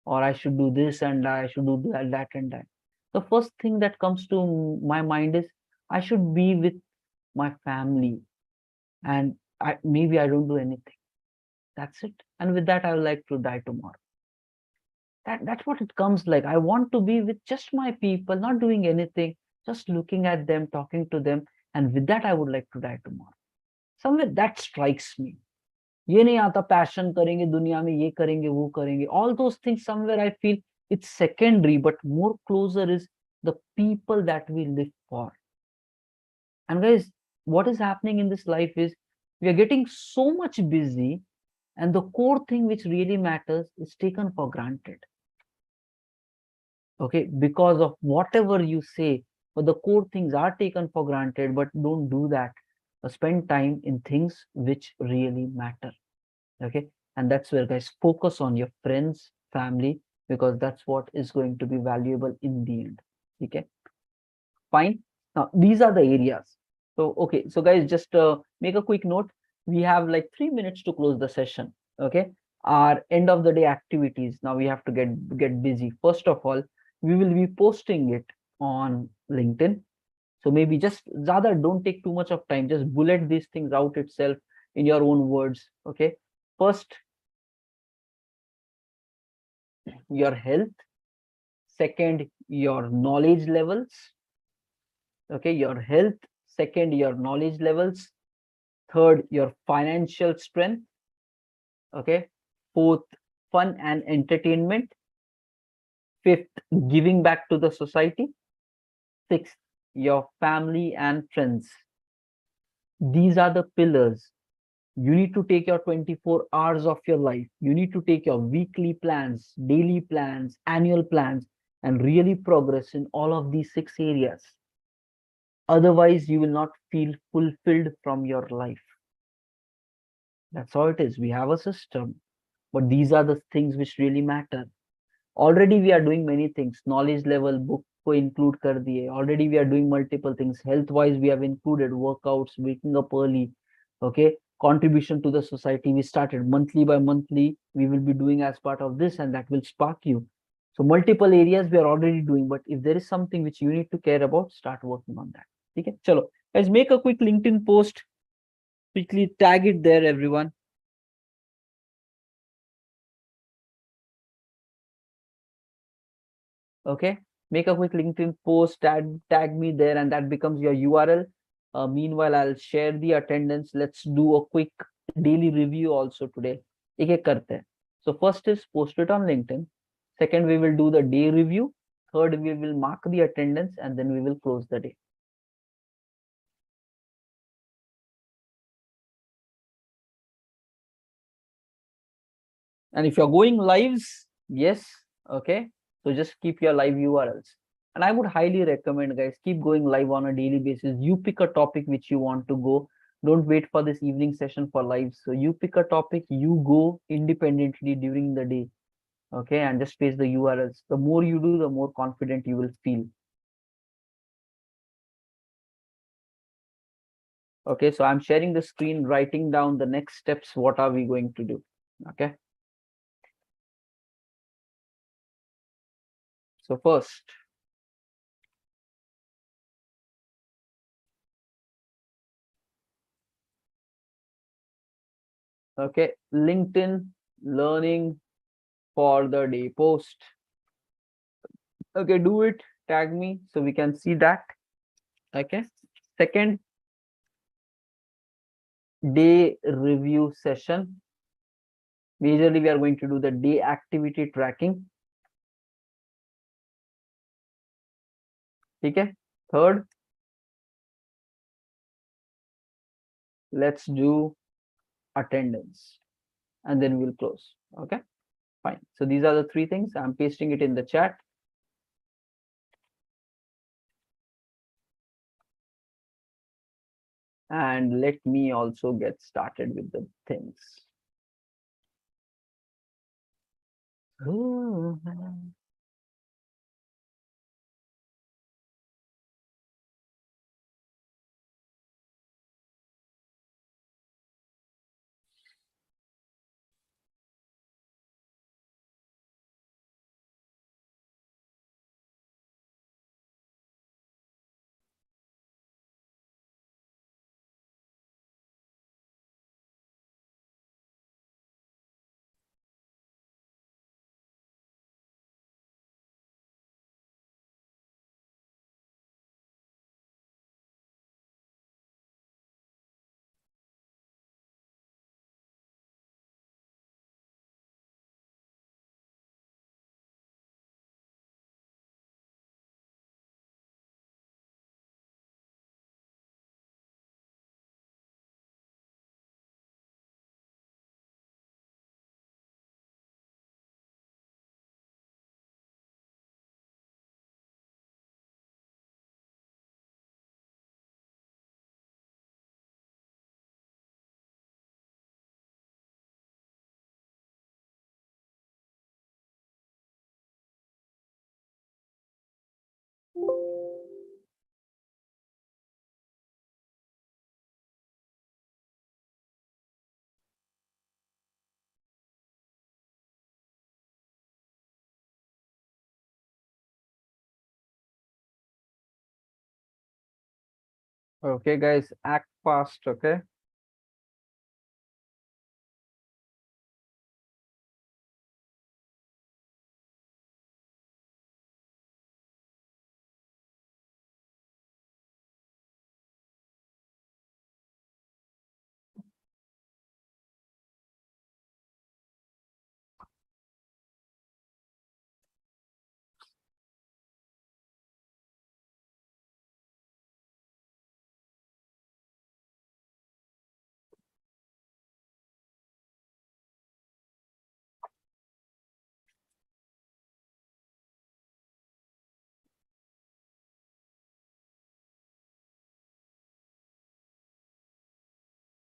or I should do this and die, I should do that and die. The first thing that comes to my mind is I should be with my family, and maybe I don't do anything. That's it. And with that, I would like to die tomorrow. That's what it comes like. I want to be with just my people, not doing anything, just looking at them, talking to them, and with that, I would like to die tomorrow. Somewhere that strikes me. ये नहीं आता passion करेंगे दुनिया में, ये करेंगे वो करेंगे, all those things, somewhere I feel it's secondary, but more closer is the people that we live for. And guys, what is happening in this life is we are getting so much busy, and the core thing which really matters is taken for granted. Okay, because of whatever you say, but the core things are taken for granted. But don't do that. Spend time in things which really matter. Okay, and that's where, guys, focus on your friends, family, because that's what is going to be valuable in the end. Okay, fine. Now these are the areas. So okay, so guys, just make a quick note. We have like 3 minutes to close the session. Okay, our end of the day activities. Now we have to get busy. First of all, we will be posting it on LinkedIn. So maybe just rather don't take too much of time. Just bullet these things out itself in your own words. Okay. First, your health. Second, your knowledge levels. Okay, your health. Second, your knowledge levels. Third, your financial strength. Okay. Fourth, fun and entertainment. Fifth, giving back to the society. Sixth, your family and friends. These are the pillars. You need to take your 24 hours of your life. You need to take your weekly plans, daily plans, annual plans, and really progress in all of these 6 areas. Otherwise, you will not feel fulfilled from your life. That's all it is. We have a system, but these are the things which really matter. Already we are doing many things. Knowledge level book ko include kar diye. Already we are doing multiple things. Health wise, we have included workouts, waking up early. Okay. Contribution to the society. We started monthly by monthly. We will be doing as part of this, and that will spark you. So multiple areas we are already doing, but if there is something which you need to care about, start working on that. Okay. Chalo. Let's make a quick LinkedIn post. Quickly tag it there, everyone. Okay, make a quick LinkedIn post, tag me there, and that becomes your URL. Meanwhile, I'll share the attendance. Let's do a quick daily review also today. एक एक करते हैं. So first is post it on LinkedIn. Second, we will do the day review. Third, we will mark the attendance, and then we will close the day. And if you're going lives, yes, okay. So just keep your live URLs. And I would highly recommend, guys, keep going live on a daily basis. You pick a topic which you want to go. Don't wait for this evening session for live. So you pick a topic, you go independently during the day. Okay, and just paste the URLs. The more you do, the more confident you will feel. Okay, so I'm sharing the screen, writing down the next steps. What are we going to do? Okay. So first, okay, LinkedIn learning for the day post. Okay, do it, tag me so we can see that. Okay. Second, day review session. Majorly, we are going to do the day activity tracking. Okay. Third, let's do attendance, and then we'll close. Okay, fine. So these are the three things. I'm pasting it in the chat. And let me also get started with the things. Ooh. Okay, guys, act fast. Okay.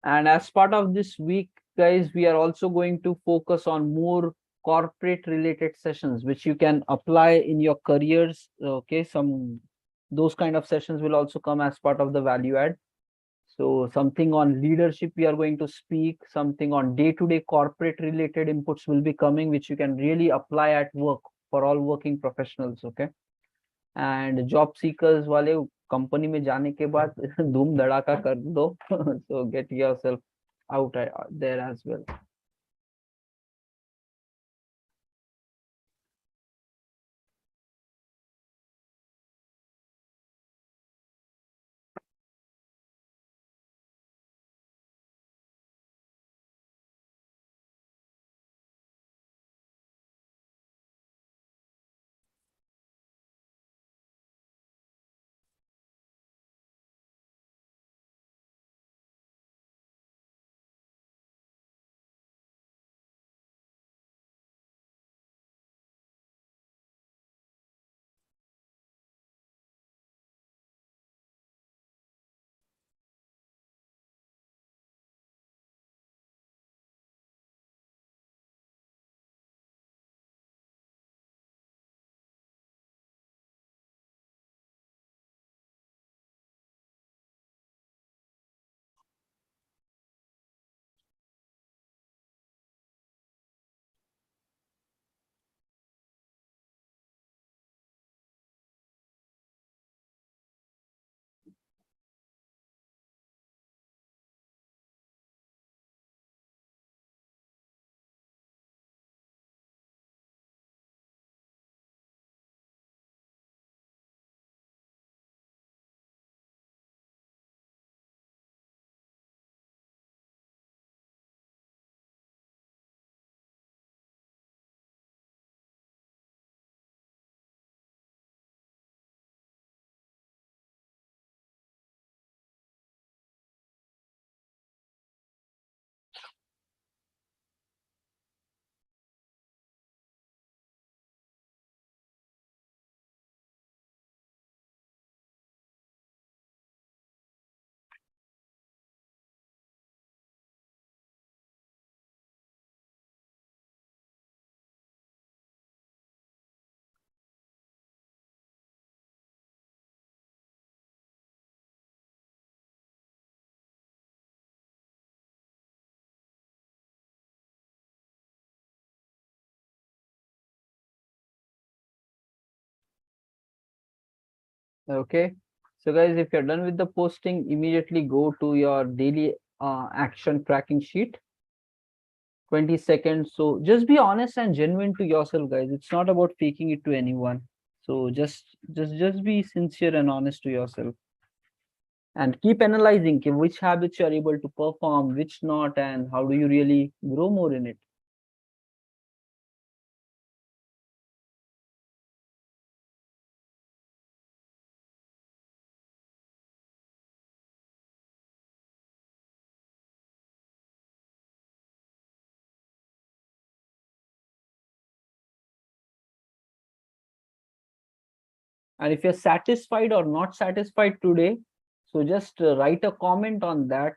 And as part of this week, guys, we are also going to focus on more corporate related sessions, which you can apply in your careers. Okay, those kind of sessions will also come as part of the value add. So something on leadership we are going to speak, something on day-to-day corporate related inputs will be coming, which you can really apply at work for all working professionals. Okay. And job seekers वाले company में जाने के बाद धूम धड़ाका कर दो. So get yourself out there as well. Okay. So guys, if you're done with the posting, immediately go to your daily action tracking sheet. 20 seconds. So just be honest and genuine to yourself, guys. It's not about faking it to anyone. So just be sincere and honest to yourself. And keep analyzing which habits you are able to perform, which not, and how do you really grow more in it. And if you're satisfied or not satisfied today, so just write a comment on that.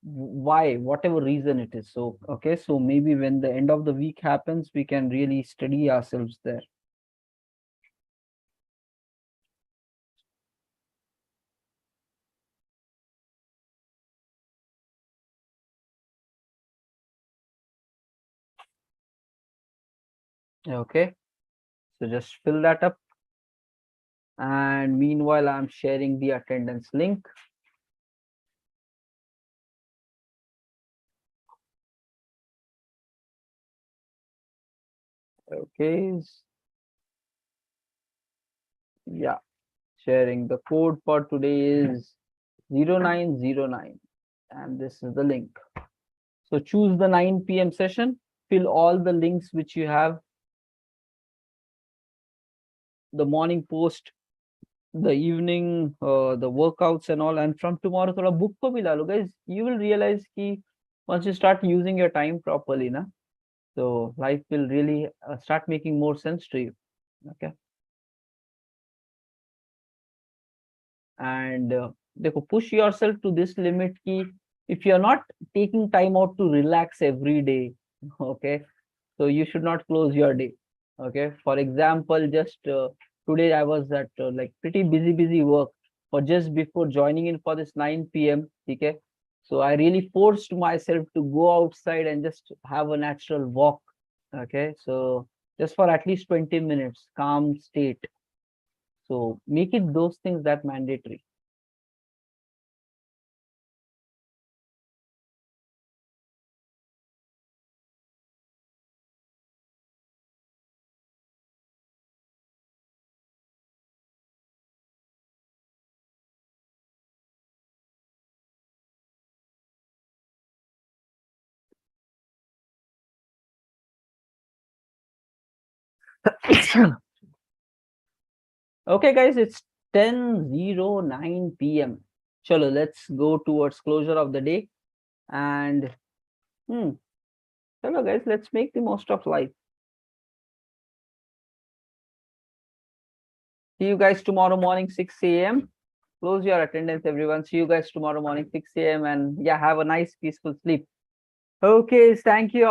Why, whatever reason it is. So, okay, so maybe when the end of the week happens, we can really study ourselves there. Okay, so just fill that up. And meanwhile, I'm sharing the attendance link. Okay. Yeah. Sharing the code for today is 0909 and this is the link. So choose the 9 p.m. session, fill all the links which you have, the morning post, the evening, the workouts and all. And from tomorrow, thoda book ko bhi la lo, guys. You will realize ki once you start using your time properly, na, so life will really start making more sense to you. Okay. And push yourself to this limit ki if you're not taking time out to relax every day, okay, so you should not close your day. Okay, for example, just today I was at like pretty busy work, for just before joining in for this 9 p.m. Okay, so I really forced myself to go outside and just have a natural walk. Okay, so just for at least 20 minutes, calm state. So make it those things that mandatory. Okay, guys, it's 10:09 p.m. Chalo, let's go towards closure of the day. And hello, guys, let's make the most of life. See you guys tomorrow morning, 6 a.m. Close your attendance, everyone. See you guys tomorrow morning, 6 a.m. And yeah, have a nice, peaceful sleep. Okay, thank you.